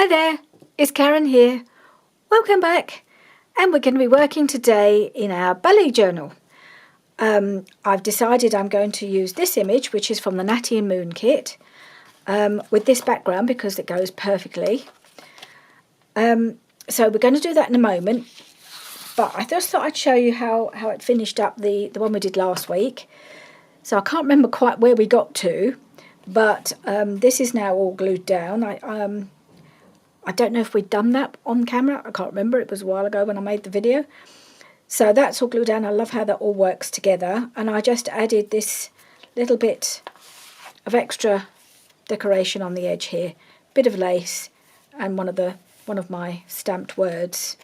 Hi there, it's Karen here. Welcome back, and we're going to be working today in our ballet journal. I've decided I'm going to use this image, which is from the Natty&Moon kit, with this background because it goes perfectly. So we're going to do that in a moment, but I just thought I'd show you how it finished up the one we did last week. So I can't remember quite where we got to, but this is now all glued down. I don't know if we'd done that on camera. I can't remember. It was a while ago when I made the video. So that's all glued down. I love how that all works together. And I just added this little bit of extra decoration on the edge here. Bit of lace and one of my stamped words.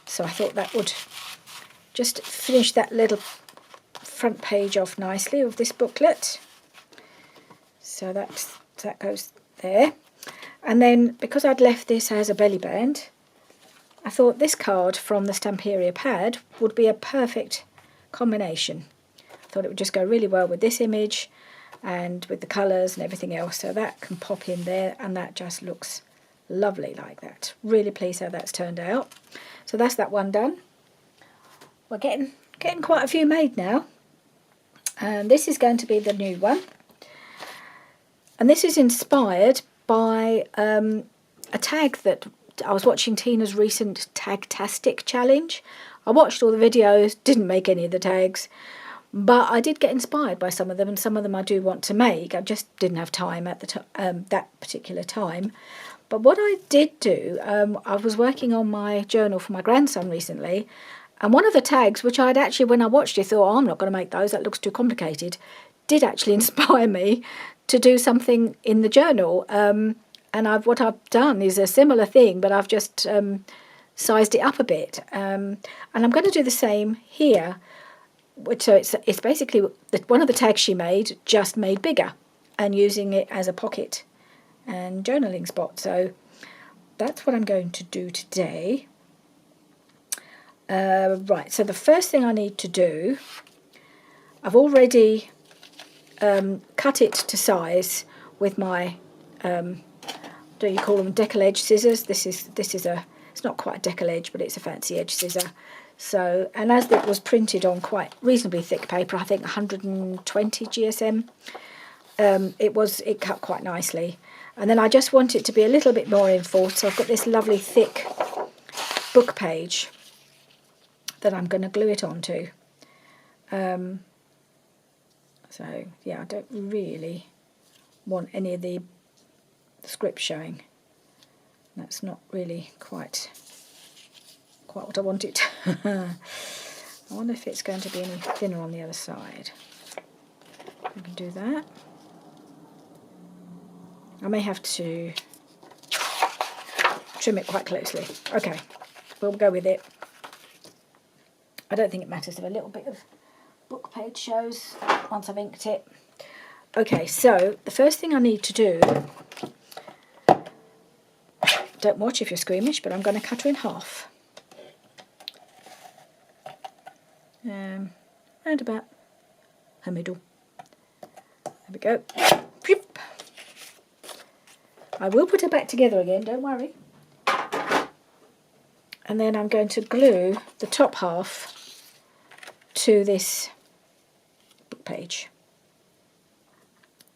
So I thought that would just finish that little front page off nicely of this booklet. So that goes there. And then, because I'd left this as a belly band, I thought this card from the Stamperia pad would be a perfect combination. I thought it would just go really well with this image and with the colours and everything else. So that can pop in there, and that just looks lovely like that. Really pleased how that's turned out. So that's that one done. We're getting quite a few made now. And this is going to be the new one. And this is inspired by a tag that I was watching Tina's recent Tagtastic challenge. I watched all the videos, didn't make any of the tags, but I did get inspired by some of them, and some of them I do want to make. I just didn't have time at that particular time. But what I did do, I was working on my journal for my grandson recently, and one of the tags, which I'd actually, when I watched it, thought, oh, I'm not going to make those, that looks too complicated, did actually inspire me to do something in the journal. And what I've done is a similar thing, but I've just sized it up a bit. And I'm going to do the same here. So it's basically one of the tags she made, just made bigger, and using it as a pocket and journaling spot. So that's what I'm going to do today. Right, so the first thing I need to do, I've already cut it to size with my do you call them decal edge scissors? This is it's not quite a decal edge, but it's a fancy edge scissor. So, and as it was printed on quite reasonably thick paper, I think 120 GSM, it cut quite nicely. And then I just want it to be a little bit more enforced, so I've got this lovely thick book page that I'm going to glue it onto. So yeah, I don't really want any of the script showing. That's not really quite what I want it. I wonder if it's going to be any thinner on the other side. I can do that. I may have to trim it quite closely. Okay, we'll go with it. I don't think it matters if a little bit of book page shows once I've inked it. Okay, so the first thing I need to do, don't watch if you're squeamish, but I'm going to cut her in half. Round about her middle. There we go. I will put her back together again, don't worry. And then I'm going to glue the top half to this book page.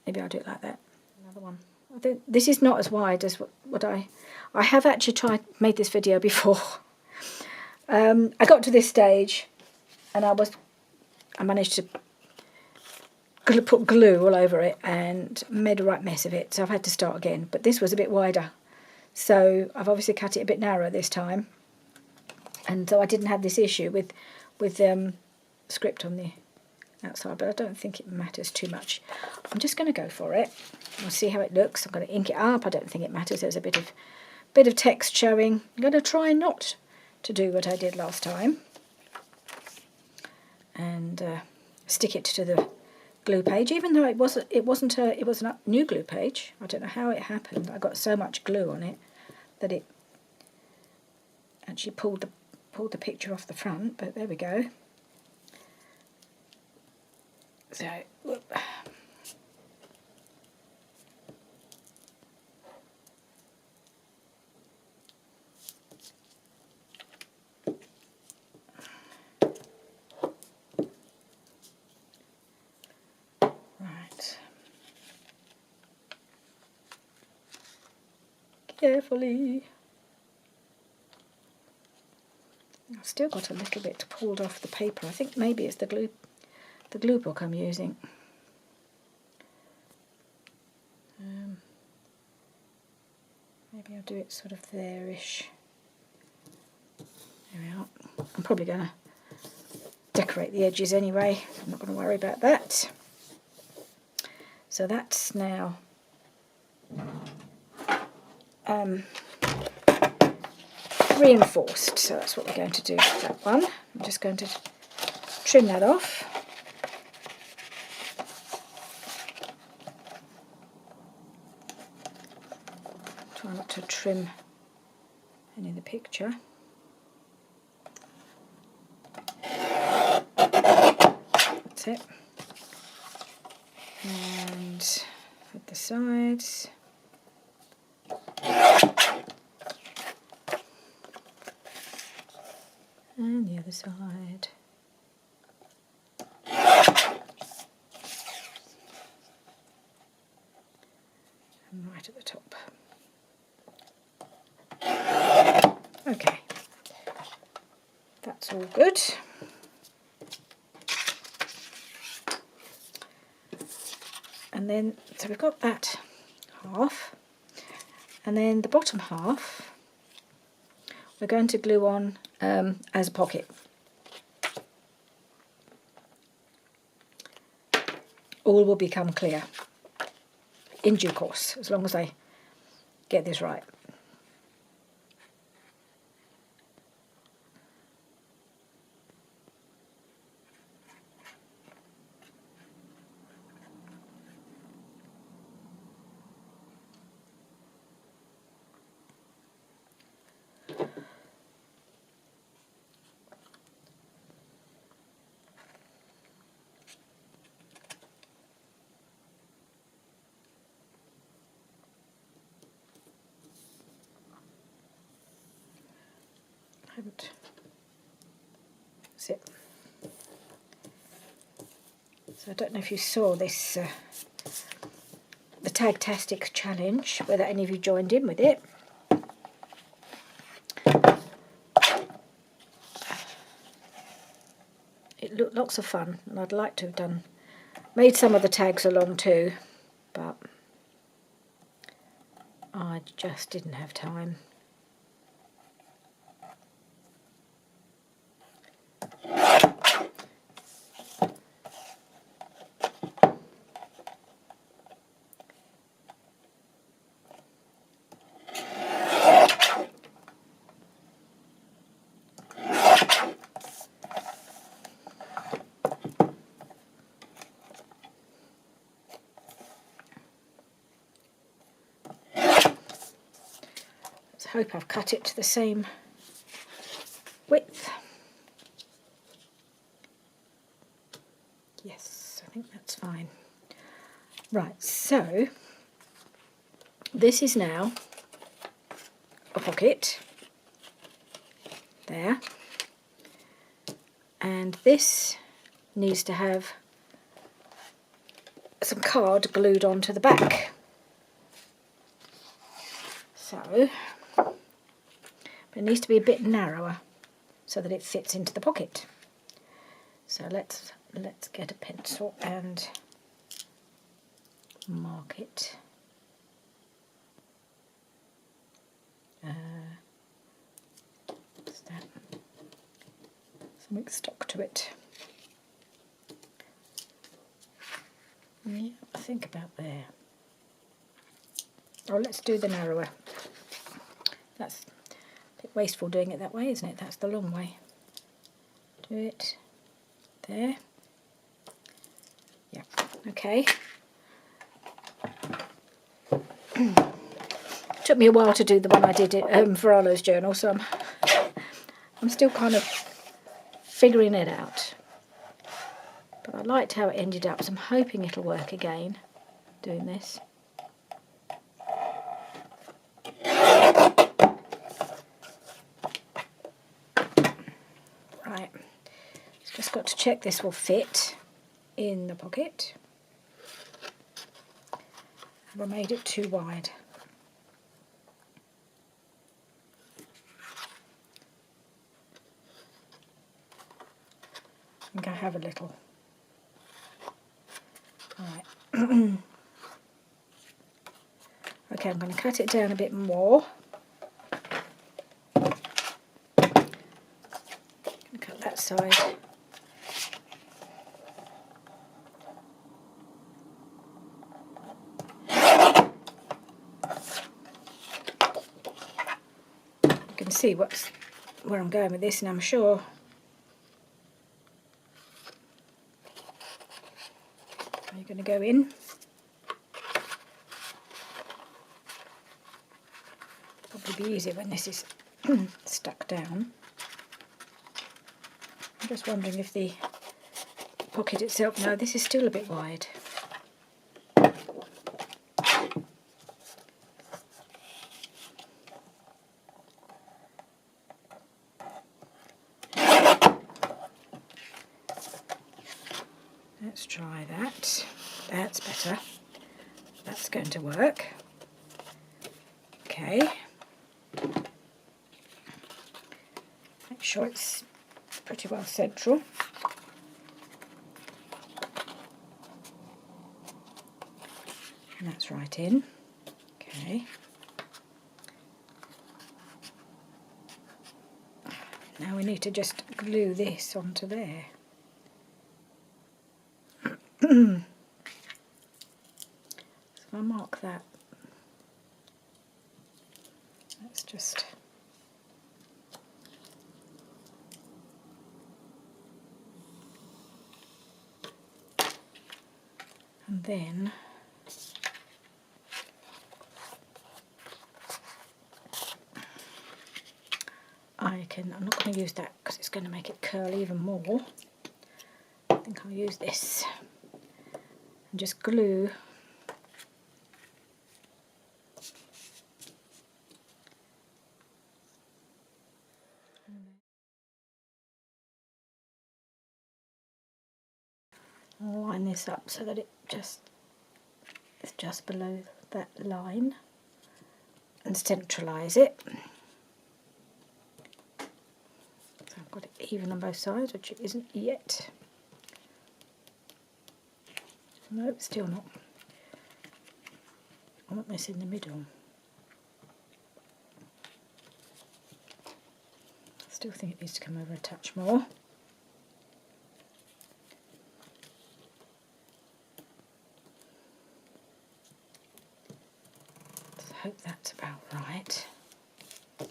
Maybe I'll do it like that. Another one. I think this is not as wide as what I have actually made this video before. I got to this stage and I managed to put glue all over it and made a right mess of it, so I've had to start again. But this was a bit wider, so I've obviously cut it a bit narrower this time, and so I didn't have this issue with script on the outside, but I don't think it matters too much. I'm just going to go for it. We'll see how it looks. I'm going to ink it up. I don't think it matters. There's a bit of text showing. I'm going to try not to do what I did last time and stick it to the glue page, even though it was a new glue page. I don't know how it happened. I got so much glue on it that it actually pulled the picture off the front, but there we go. So, whoop. carefully. I've still got a little bit pulled off the paper. I think maybe it's the glue book I'm using. Maybe I'll do it sort of there-ish. There we are. I'm probably going to decorate the edges anyway. I'm not going to worry about that. So that's now reinforced. So that's what we're going to do with that one. I'm just going to trim that off. Try not to trim any of the picture. That's it. And at the sides. And the other side. And right at the top. Okay, that's all good. And then, so we've got that half, and then the bottom half we're going to glue on as a pocket. All will become clear in due course, as long as I get this right. That's it. So I don't know if you saw this, the Tagtastic challenge, whether any of you joined in with it. It looked lots of fun, and I'd like to have made some of the tags along too, but I just didn't have time. I hope I've cut it to the same width. Yes, I think that's fine. Right, so this is now a pocket there, and this needs to have some card glued onto the back. So it needs to be a bit narrower so that it fits into the pocket. So let's get a pencil and mark it. What's that? Something stuck to it. Yeah, I think about there. Oh, let's do the narrower. That's a bit wasteful doing it that way, isn't it? That's the long way. Do it there. Yeah, okay. Took me a while to do the one I did for Arlo's journal, so I'm still kind of figuring it out. But I liked how it ended up, so I'm hoping it'll work again doing this. Right, just got to check this will fit in the pocket. Have I made it too wide? think I have a little. Right. Okay, I'm going to cut it down a bit more. Cut that side. You can see where I'm going with this, and I'm sure you're going to go in. Probably be easier when this is stuck down. I'm just wondering if the pocket itself, no, this is still a bit wide. Let's try that. That's better. That's going to work. Okay. Make sure it's pretty well central. And that's right in. Okay. Now we need to just glue this onto there. So I'll mark that. Let's just... And then I'm not going to use that because it's going to make it curl even more. I think I'll use this and just glue I'll line this up so that it's just below that line and centralise it. So I've got it even on both sides, which it isn't yet. No, still not. I want this in the middle. Still think it needs to come over a touch more. I hope that's about right. You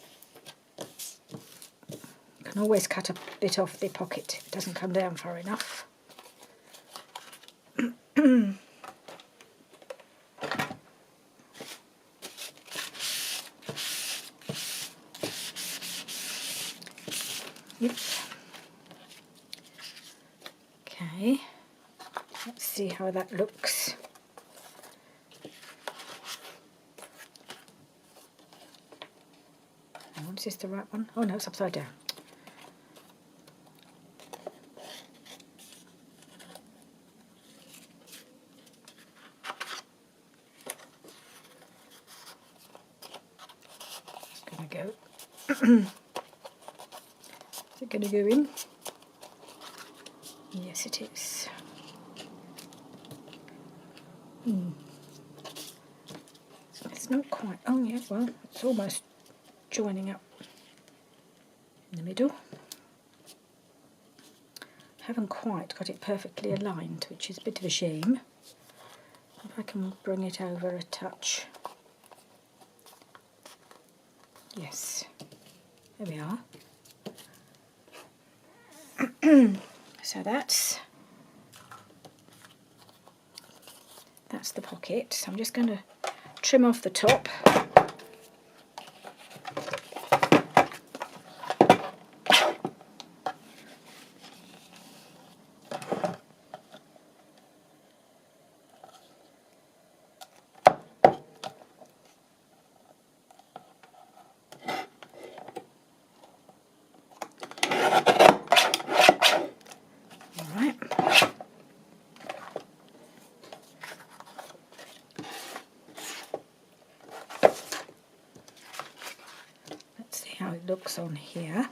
can always cut a bit off the pocket if it doesn't come down far enough. Yep. Okay, let's see how that looks. Oh, is this the right one? Oh no, it's upside down. It's going to go. Is it going to go in? Yes, it is. It's not quite. Oh, yeah, well, it's almost joining up in the middle. Haven't quite got it perfectly aligned, which is a bit of a shame. If I can bring it over a touch. Yes, there we are. So that's the pocket. So I'm just going to trim off the top. How it looks on here.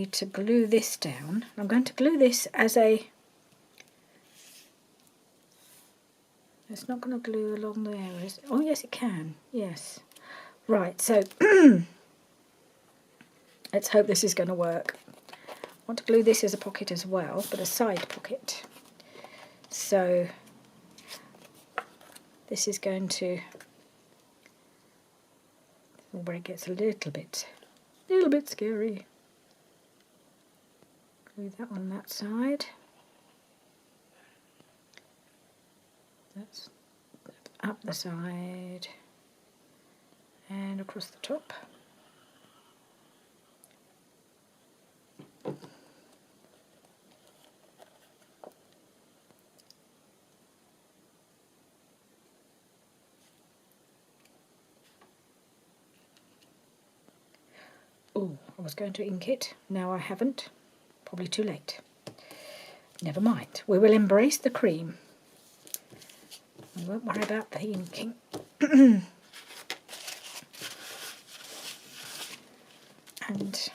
need to glue this down. I'm going to glue this as a... It's not going to glue along the areas. Oh yes, it can. Yes. Right, so let's hope this is going to work. I want to glue this as a pocket as well, but a side pocket. So this is going to, where it gets a little bit scary. Glue that on that side. That's up the side and across the top. Oh, I was going to ink it, now I haven't. Probably too late. Never mind, we will embrace the cream. We won't worry about the inking. And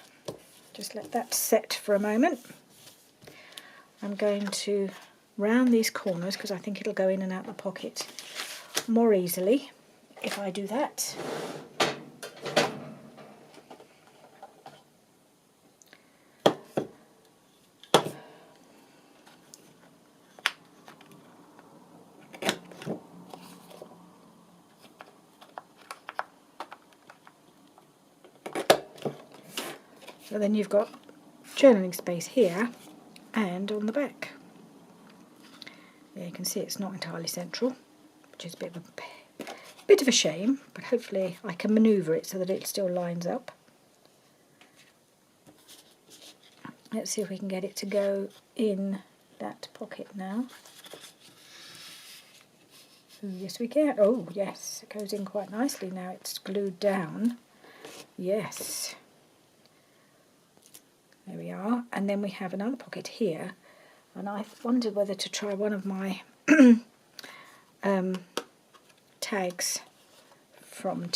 just let that set for a moment. I'm going to round these corners because I think it'll go in and out the pocket more easily if I do that. So then you've got journaling space here and on the back. Yeah, you can see it's not entirely central, which is a bit of a shame, but hopefully I can manoeuvre it so that it still lines up. Let's see if we can get it to go in that pocket now. Oh, yes we can. Oh yes, it goes in quite nicely now it's glued down. Yes. There we are, and then we have another pocket here, and I wondered whether to try one of my tags from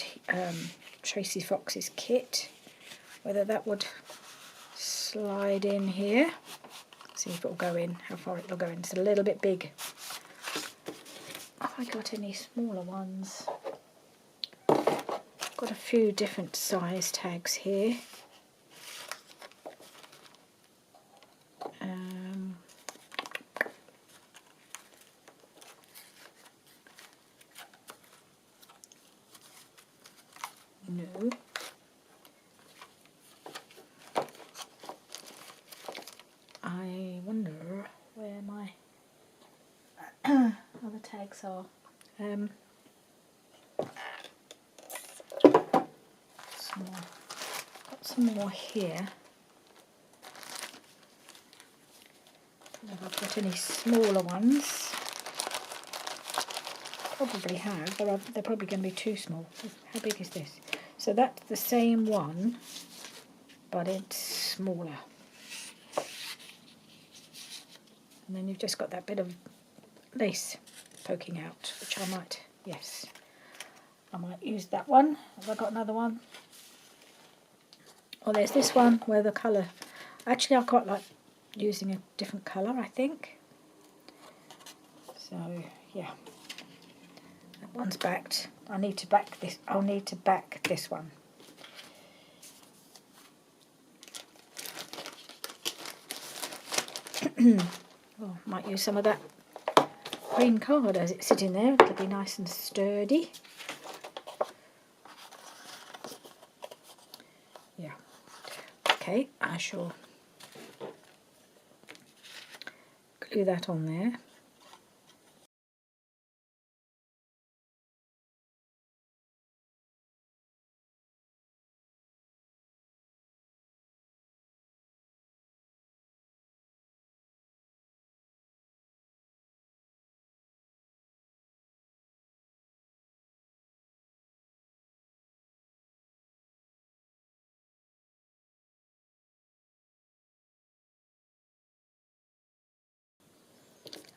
Tracy Fox's kit, whether that would slide in here. See if it'll go in, how far it'll go in. It's a little bit big. Have I got any smaller ones? Got a few different size tags here. No. I wonder where my other tags are. Got some more here. Don't know if I've got any smaller ones. Probably have, but they're probably going to be too small. How big is this? So that's the same one, but it's smaller. And then you've just got that bit of lace poking out, which I might, yes, I might use that one. Have I got another one? Oh, there's this one where the colour, actually I quite like using a different colour, I think. So, yeah. That one's backed. I need to back this. I'll need to back this one. Oh, might use some of that green card as it's sitting there. It'll be nice and sturdy. Yeah. Okay, I shall glue that on there.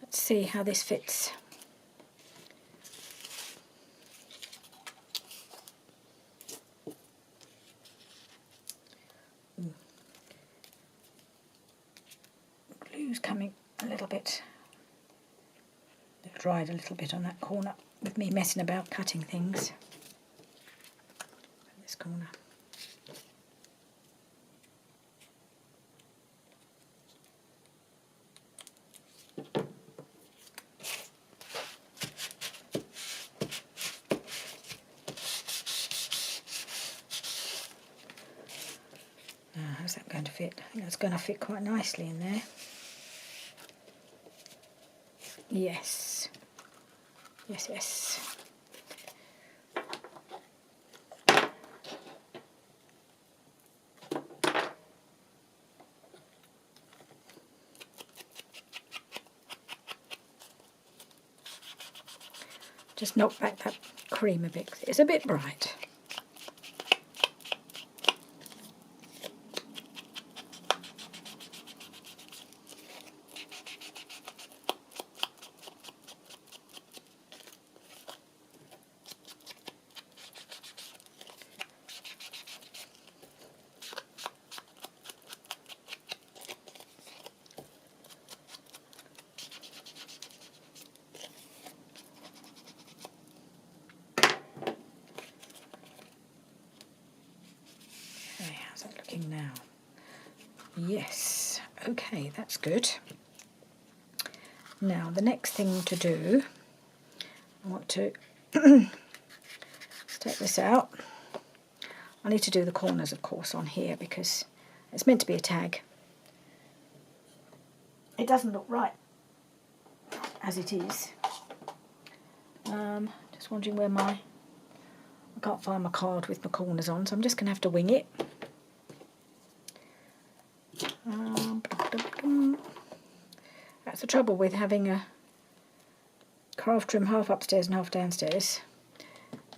Let's see how this fits. glue's coming a little bit. It dried a little bit on that corner with me messing about cutting things. This corner. How's that going to fit? I think that's going to fit quite nicely in there. Yes. Yes, yes. Just knock back that cream a bit. It's a bit bright. How's that looking now? Yes, okay, that's good. Now the next thing to do, I want to take this out. I need to do the corners, of course, on here because it's meant to be a tag. It doesn't look right as it is. Just wondering where I can't find my card with my corners on, so I'm just going to have to wing it. That's the trouble with having a craft room half upstairs and half downstairs.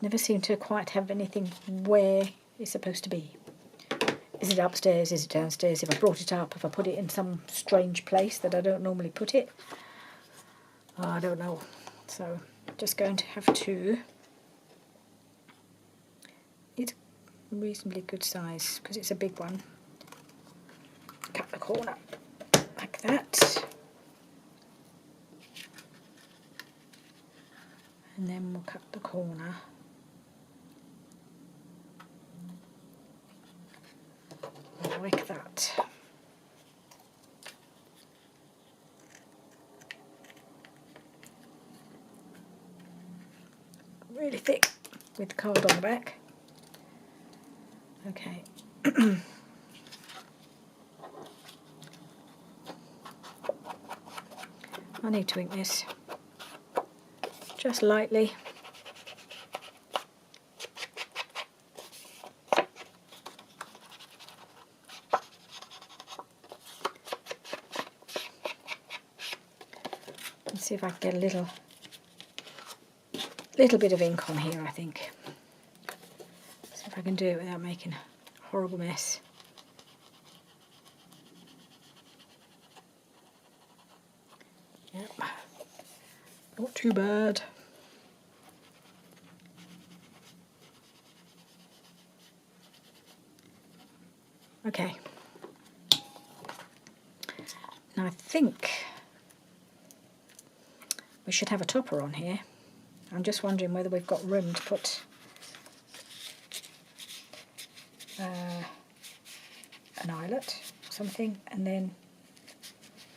Never seem to quite have anything where it's supposed to be. Is it upstairs? Is it downstairs? If I brought it up, if I put it in some strange place that I don't normally put it, I don't know. So just going to have to. It's a reasonably good size because it's a big one. Cut the corner like that. And then we'll cut the corner like that. Really thick with the card on the back. Okay. I need to ink this just lightly. Let's see if I can get a little bit of ink on here, I think. See if I can do it without making a horrible mess. Yep, not too bad. Okay. Now I think we should have a topper on here. I'm just wondering whether we've got room to put an eyelet or something, and then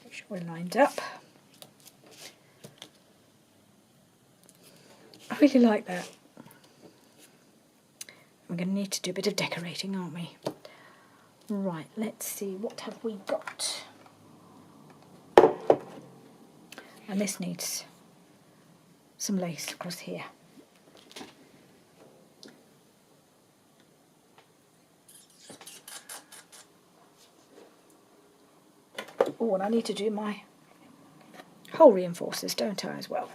make sure we're lined up. I really like that. We're going to need to do a bit of decorating, aren't we? Right, let's see, what have we got? And this needs some lace across here. Oh, and I need to do my hole reinforcers, don't I, as well?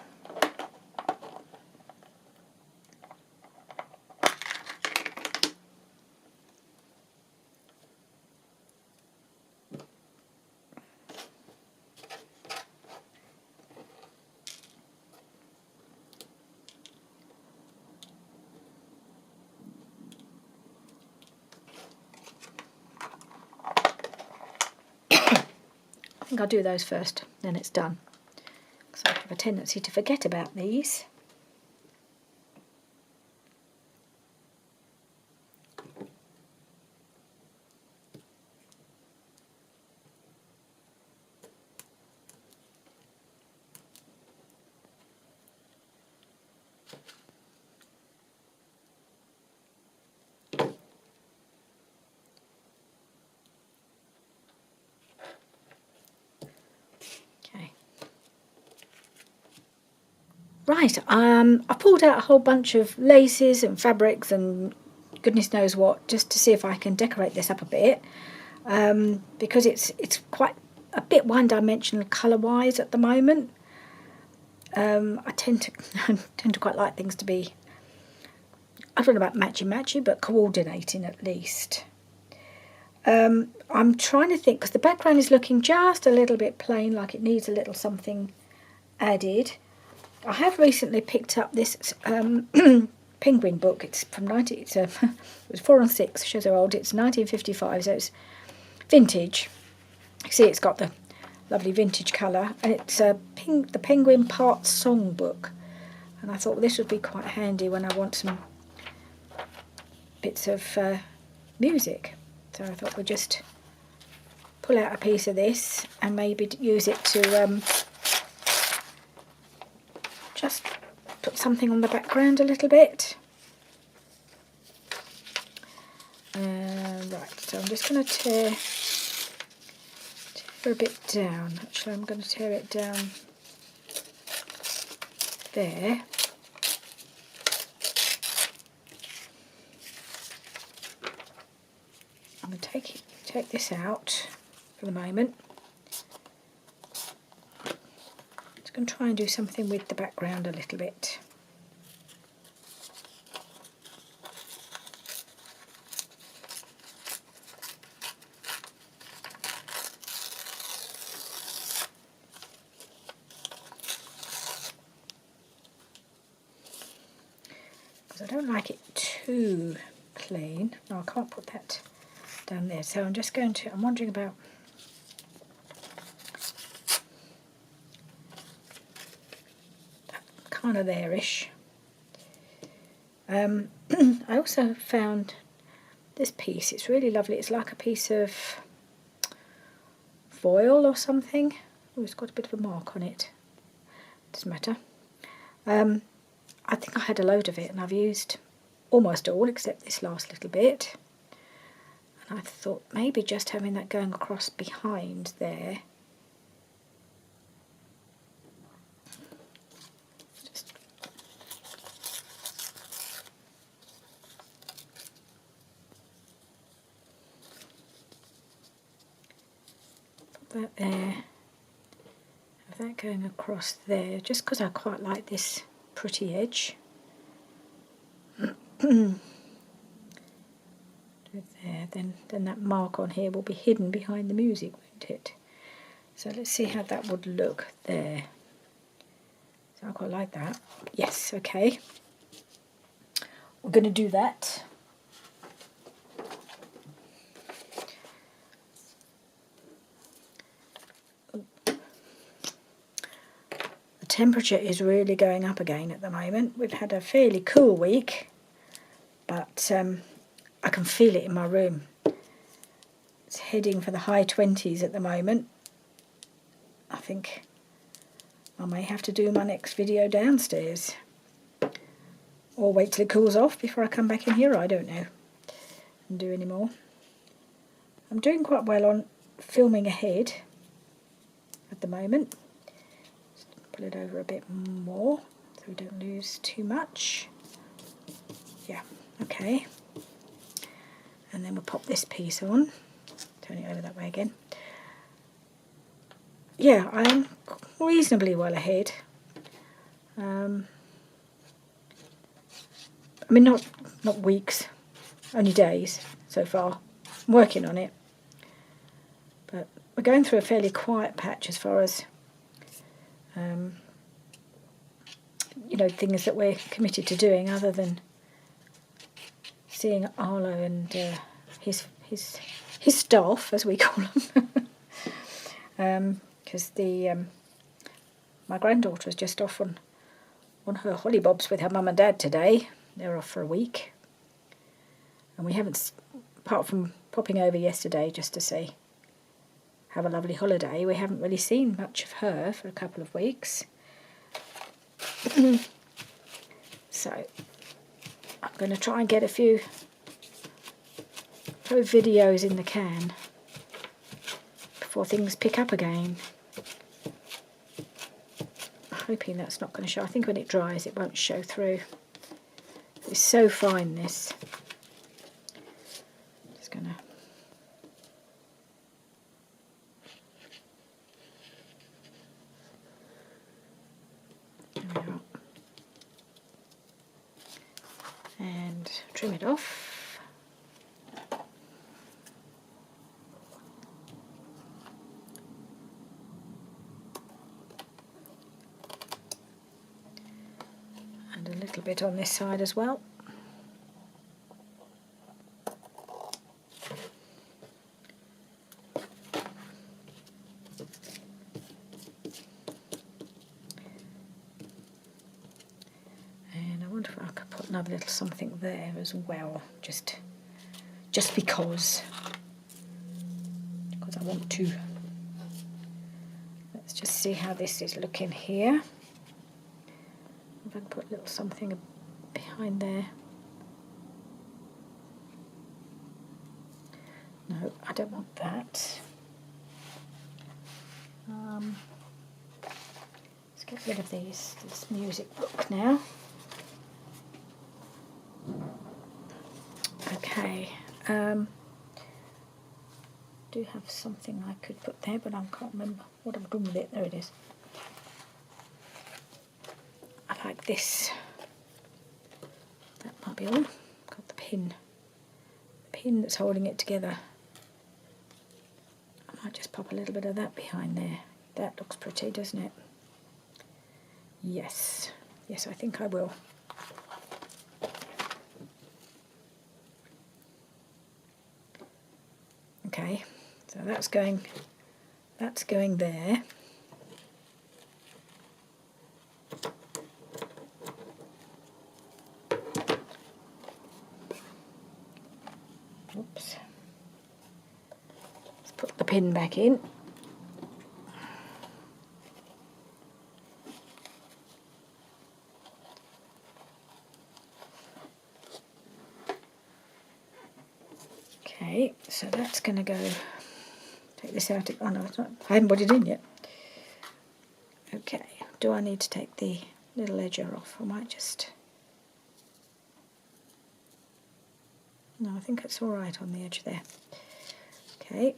I think I'll do those first, then it's done. Because I have a tendency to forget about these. Right, I pulled out a whole bunch of laces and fabrics and goodness knows what, just to see if I can decorate this up a bit, because it's quite a bit one-dimensional colour-wise at the moment. I tend to quite like things to be, I don't know about matchy-matchy, but coordinating at least. I'm trying to think, because the background is looking just a little bit plain, like it needs a little something added. I have recently picked up this penguin book. It's from it was 4 and 6, shows how old. It's 1955, so it's vintage. You see, it's got the lovely vintage colour, and it's the Penguin Parts Songbook. And I thought this would be quite handy when I want some bits of music. So I thought we'd just pull out a piece of this and maybe use it to just put something on the background a little bit. Right, so I'm just going to tear a bit down. Actually, I'm going to tear it down there. I'm going to take this out for the moment. I'm going to try and do something with the background a little bit. Because I don't like it too plain. No, I can't put that down there. So I'm just going to, I'm wondering about kind of there-ish. I also found this piece. It's really lovely. It's like a piece of foil or something. Oh, it's got a bit of a mark on it. Doesn't matter. I think I had a load of it, and I've used almost all except this last little bit. And I thought maybe just having that going across behind there. That there, have that going across there, just because I quite like this pretty edge. Do it there, then that mark on here will be hidden behind the music, won't it? So let's see how that would look there. So I quite like that. Yes, okay. We're going to do that. Temperature is really going up again at the moment. We've had a fairly cool week, but I can feel it in my room. It's heading for the high 20s at the moment. I think I may have to do my next video downstairs, or wait till it cools off before I come back in here. I don't know, and do any more. I'm doing quite well on filming ahead at the moment. Pull it over a bit more so we don't lose too much. Yeah, okay. And then we'll pop this piece on. Turn it over that way again. Yeah, I'm reasonably well ahead. I mean, not weeks, only days so far. I'm working on it. But we're going through a fairly quiet patch as far as you know, things that we're committed to doing, other than seeing Arlo and his staff, as we call them. because my granddaughter was just off on her hollybobs with her mum and dad today. They're off for a week. And we haven't, apart from popping over yesterday just to say, have a lovely holiday, we haven't really seen much of her for a couple of weeks. So I'm going to try and get a few videos in the can before things pick up again. Hoping that's not going to show. I think when it dries it won't show through. It's so fine, this. Just going to and trim it off. And a little bit on this side as well. And I wonder if I could put another little something there as well, just because I want to. Let's just see how this is looking here. If I can put a little something behind there. No, I don't want that. Let's get rid of this music book now. Okay. Do have something I could put there, but I can't remember what I've done with it. There it is. I like this. That might be all. Got the pin that's holding it together. I might just pop a little bit of that behind there. That looks pretty, doesn't it? Yes, I think I will. Okay, so that's going there. Oops. Let's put the pin back in. Okay, so that's going to go. Take this out. Oh no, it's not. I haven't put it in yet. Okay, do I need to take the little edger off? I might just. No, I think it's all right on the edge there. Okay.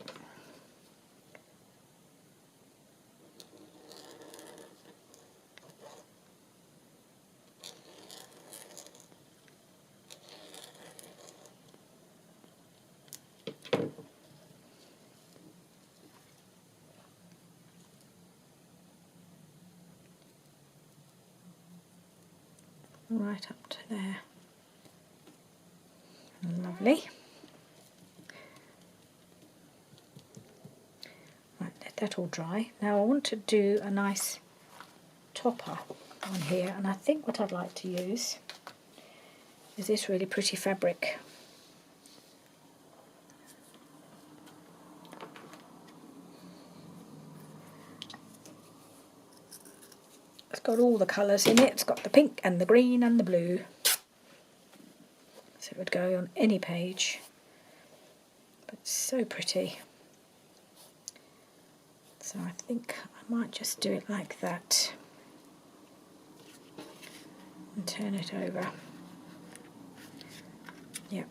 Right up to there. Lovely. Right, let that all dry. Now I want to do a nice topper on here, and I think what I'd like to use is this really pretty fabric. It's got all the colours in it. It's got the pink and the green and the blue. So it would go on any page. But it's so pretty. So I think I might just do it like that. And turn it over. Yep.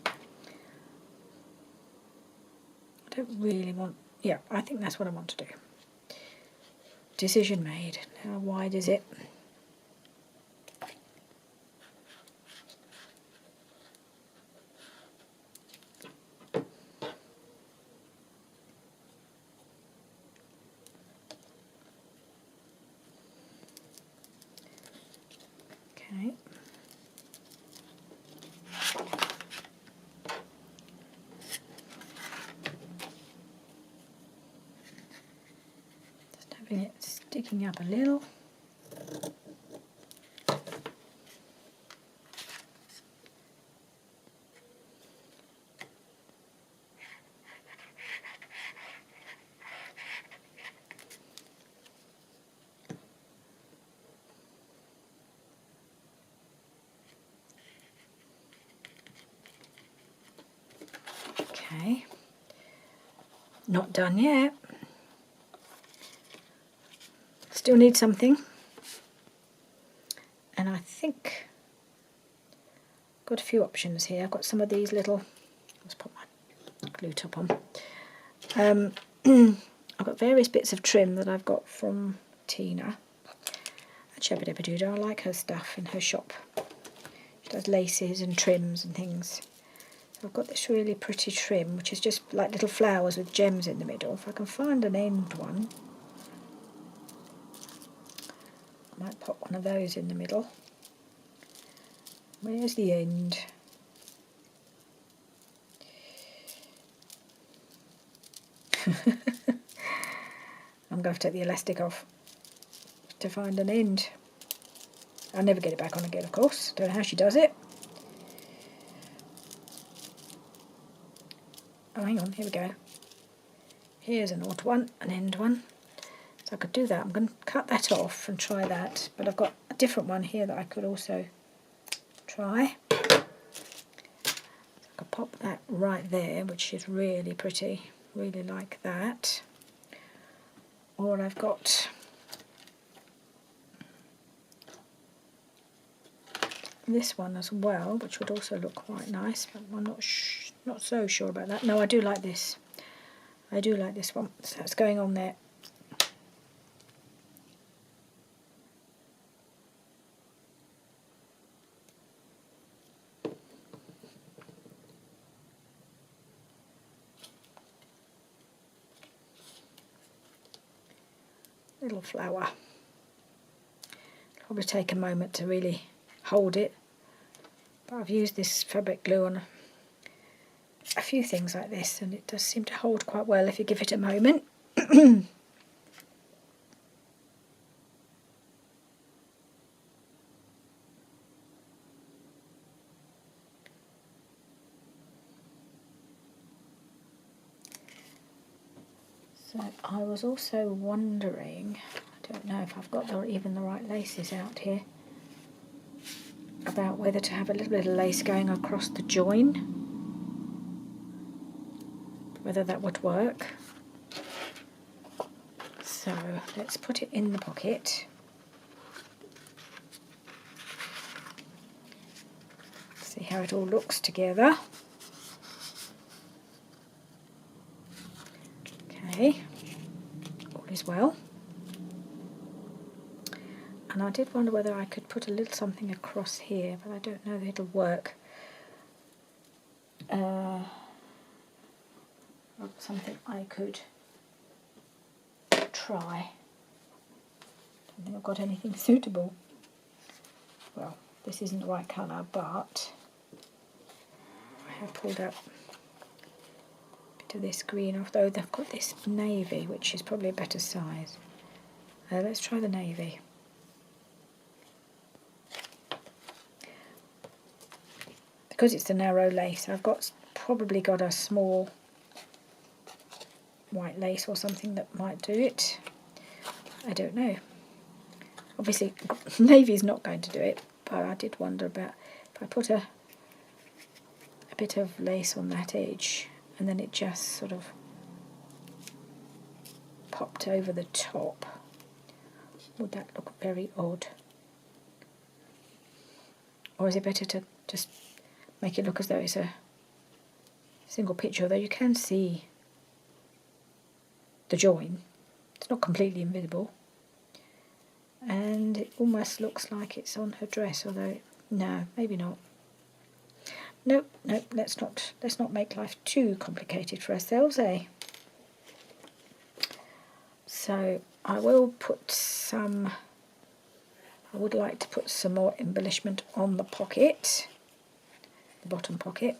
I don't really want... Yeah, I think that's what I want to do. Decision made. How wide is it? Okay. having it sticking up a little. Okay, not done yet. Still need something. And I think I've got a few options here. I've got some of these little, let's put my glue top on. I've got various bits of trim that I've got from Tina at Shabba-Dabba-Doo-Dah. I like her stuff in her shop. She does laces and trims and things. So I've got this really pretty trim, which is just like little flowers with gems in the middle. If I can find an end one, I might pop one of those in the middle. Where's the end? I'm going to have to take the elastic off to find an end. I'll never get it back on again, of course. Don't know how she does it. Oh, hang on, here we go. Here's an odd one, an end one. So I could do that. I'm going to cut that off and try that. But I've got a different one here that I could also try. So I could pop that right there, which is really pretty. Really like that. Or I've got this one as well, which would also look quite nice, but I'm not so sure about that. No, I do like this. I do like this one. So that's going on there. Little flower. Probably take a moment to really hold it, but I've used this fabric glue on a few things like this, and it does seem to hold quite well if you give it a moment. So I was also wondering, I don't know if I've got even the right laces out here, about whether to have a little bit of lace going across the join, whether that would work. So let's put it in the pocket. See how it all looks together. Okay, all is well. And I did wonder whether I could put a little something across here, but I don't know that it'll work. Something I could try. Don't think I've got anything suitable. Well, this isn't the right colour, but I have pulled up a bit of this green, although they've got this navy, which is probably a better size. Let's try the navy. Because it's a narrow lace, I've probably got a small white lace or something that might do it. I don't know. Obviously, navy is not going to do it, but I did wonder about if I put a bit of lace on that edge and then it just sort of popped over the top. Would that look very odd? Or is it better to just make it look as though it's a single picture, although you can see the join. It's not completely invisible. And it almost looks like it's on her dress, although no, maybe not. Nope, let's not make life too complicated for ourselves, eh? So I will put some, I would like to put some more embellishment on the pocket, the bottom pocket.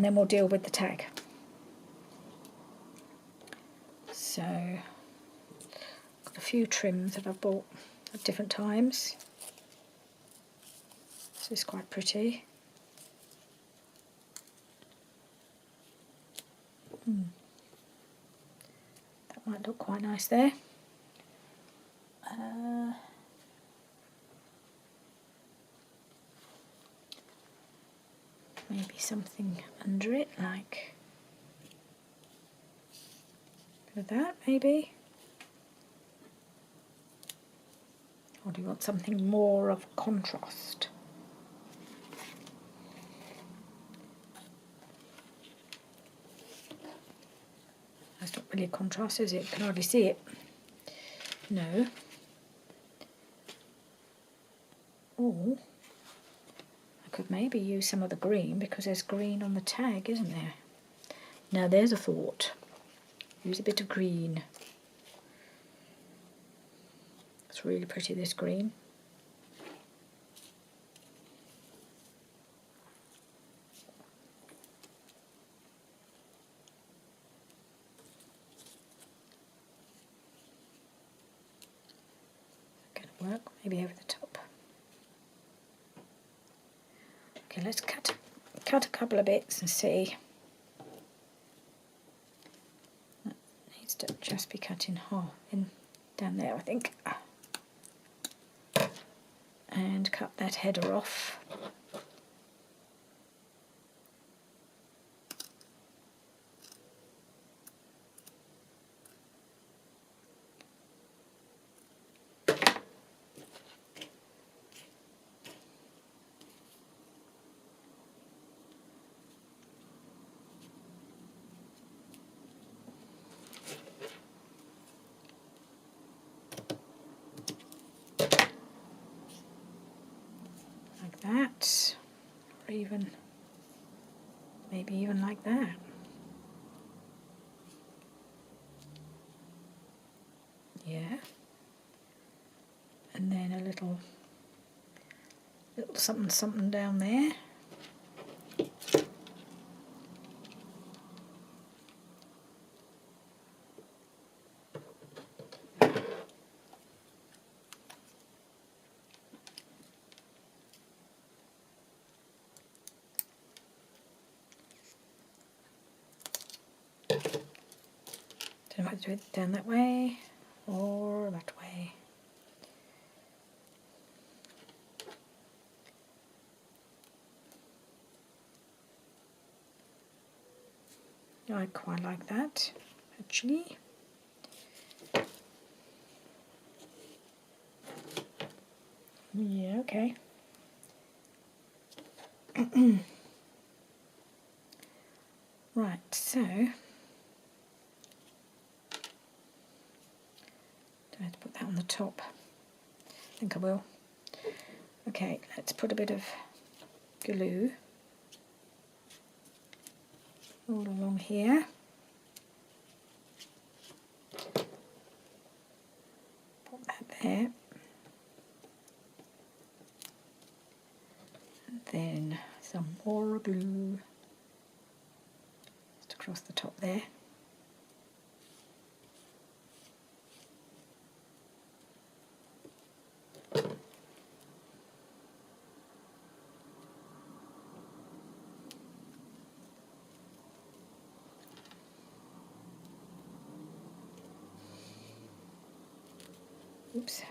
and then we'll deal with the tag. So, got a few trims that I've bought at different times. This is quite pretty. That might look quite nice there. Maybe something under it, like a bit of that, maybe. Or do you want something more of contrast? That's not really a contrast, is it? You can hardly see it. No. Or I could maybe use some of the green, because there's green on the tag, isn't there? Now there's a thought. Use a bit of green. It's really pretty, this green. Gonna work, maybe over the top. Okay, let's cut a couple of bits and see. That needs to just be cut in half, in down there, I think. And cut that header off. That, or even maybe even like that. Yeah. And then a little something down there. Don't know how to do it down that way or that way. I quite like that, actually. Yeah, okay. Right, so do I have to put that on the top? I think I will. Okay, let's put a bit of glue all along here. Put that there. And then some more glue just across the top there. Oops.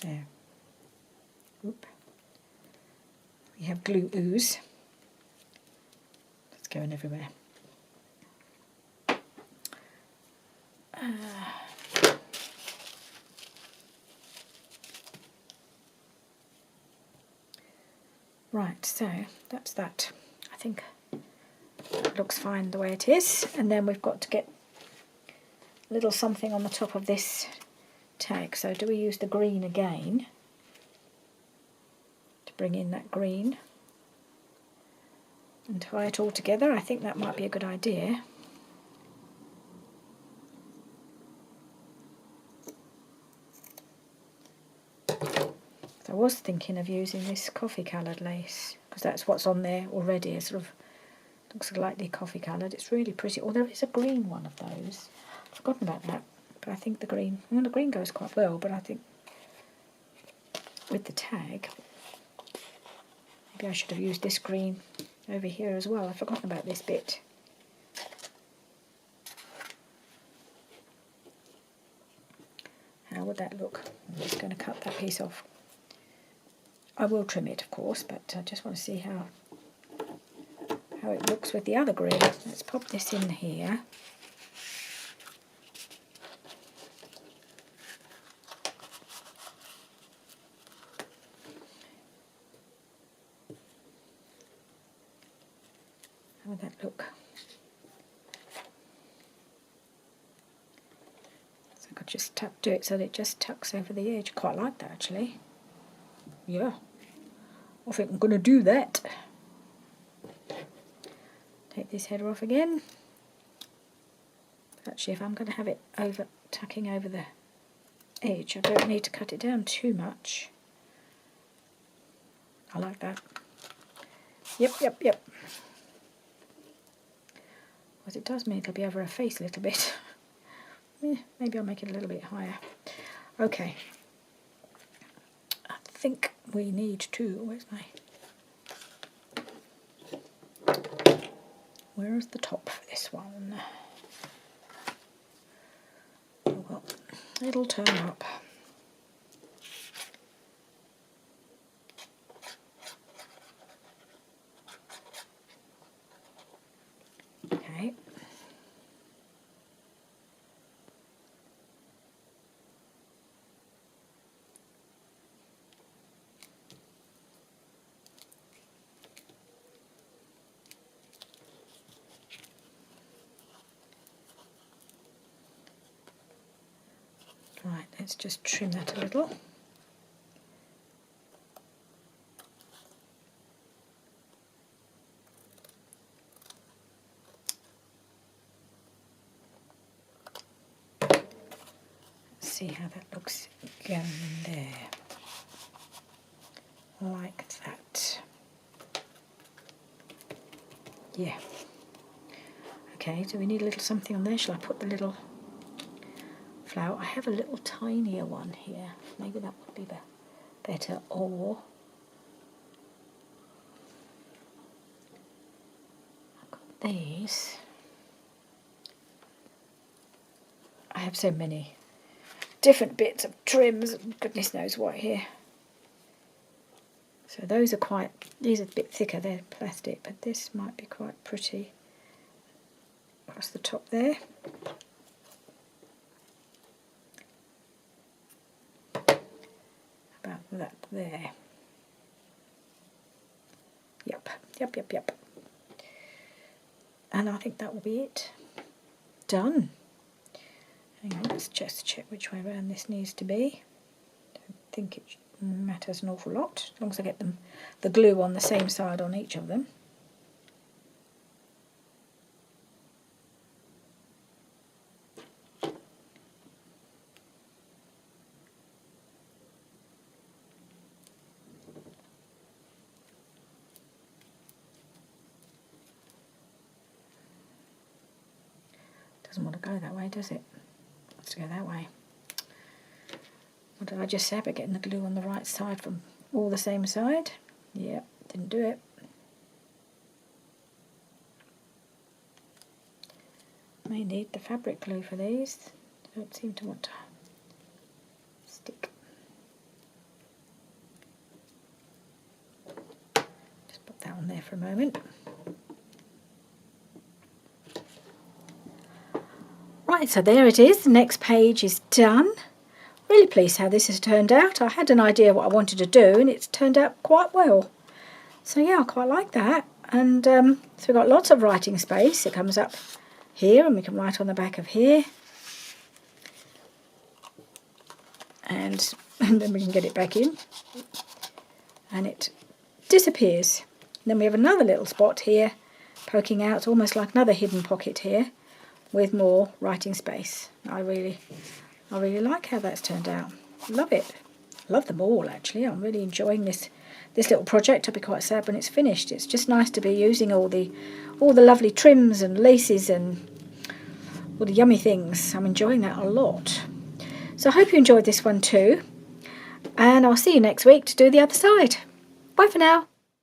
There. Oop. We have glue ooze. It's going everywhere. Right, so that's that. I think that looks fine the way it is. And then we've got to get a little something on the top of this tag. So do we use the green again to bring in that green and tie it all together? I think that might be a good idea. I was thinking of using this coffee coloured lace, because that's what's on there already. It sort of looks lightly coffee coloured. It's really pretty, although it's a green one of those. I've forgotten about that, but I think the green goes quite well, but I think with the tag, maybe I should have used this green over here as well. I've forgotten about this bit. How would that look? I'm just going to cut that piece off. I will trim it, of course, but I just want to see how it looks with the other green. Let's pop this in here. How would that look? So I could just do it so that it just tucks over the edge. Quite like that, actually. Yeah, I think I'm going to do that. Take this header off again. Actually, if I'm going to have it tucking over the edge, I don't need to cut it down too much. I like that. Yep. Because it does mean it'll be over her face a little bit. Maybe I'll make it a little bit higher. Okay. I think we need to... Where's the top for this one? Oh well, it'll turn up. Okay. Right, let's just trim that a little. Let's see how that looks going there. Like that. Yeah. Okay, so we need a little something on there. Shall I put the little flower? I have a little tinier one here. Maybe that would be better. Or I've got these. I have so many different bits of trims. Goodness knows what here. So these are a bit thicker. They're plastic, but this might be quite pretty. Across the top there. About that there. Yep. And I think that will be it. Done. Hang on, let's just check which way around this needs to be. Don't think it matters an awful lot, as long as I get the glue on the same side on each of them. Doesn't want to go that way, does it? Let's go that way. What did I just say about getting the glue on the right side from all the same side? Yeah, didn't do it. May need the fabric glue for these. Don't seem to want to stick. Just put that on there for a moment. Right, so there it is. The next page is done. Really pleased how this has turned out. I had an idea what I wanted to do, and it's turned out quite well. So yeah, I quite like that. And so we've got lots of writing space. It comes up here, and we can write on the back of here. And then we can get it back in. And it disappears. And then we have another little spot here poking out. It's almost like another hidden pocket here with more writing space. I really like how that's turned out. Love it. love them all actually. I'm really enjoying this little project. I'll be quite sad when it's finished. It's just nice to be using all the lovely trims and laces and all the yummy things. I'm enjoying that a lot. So I hope you enjoyed this one too, and I'll see you next week to do the other side. Bye for now.